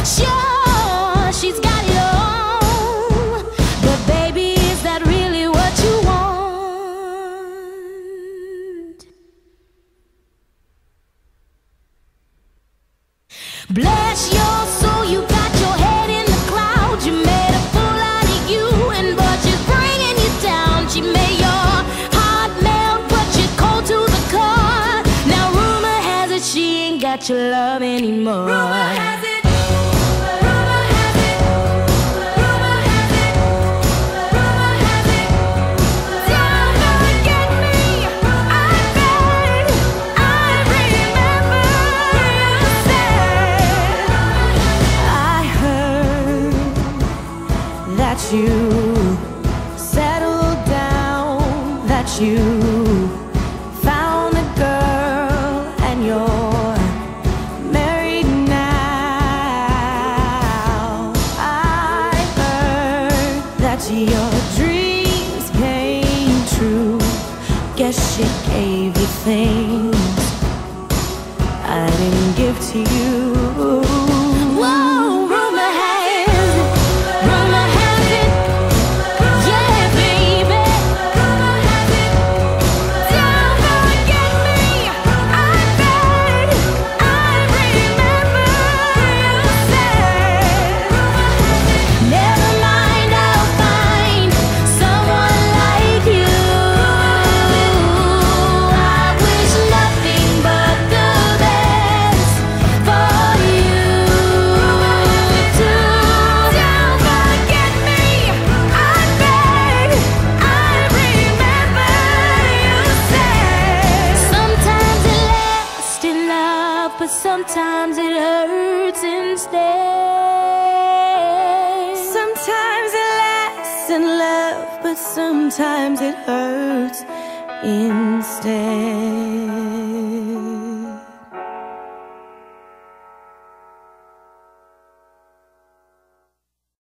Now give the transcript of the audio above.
Sure, she's got it all, but baby, is that really what you want? Bless your soul, you got your head in the clouds. You made a fool out of you, and but she's bringing you down. She made your heart melt, but you're cold to the core. Now rumor has it she ain't got your love anymore. Rumor has it. Rumor has it. Rumor has it. Rumor has it. Don't forget me. I beg. I remember you said. I heard that you settled down, that you found a girl and you're married now. I heard that your dreams came true. Guess she gave you things I didn't give to you. Whoa, rumor has it. Rumor has it. Yeah, baby. Rumor has it. Don't forget me. I beg. I remember you said. Never mind, I'll find someone like you. I wish nothing but the best for you too. Don't forget me. I beg. I remember you said. Sometimes it lasts in love, but sometimes it hurts instead. Sometimes it lasts in love, but sometimes it hurts instead.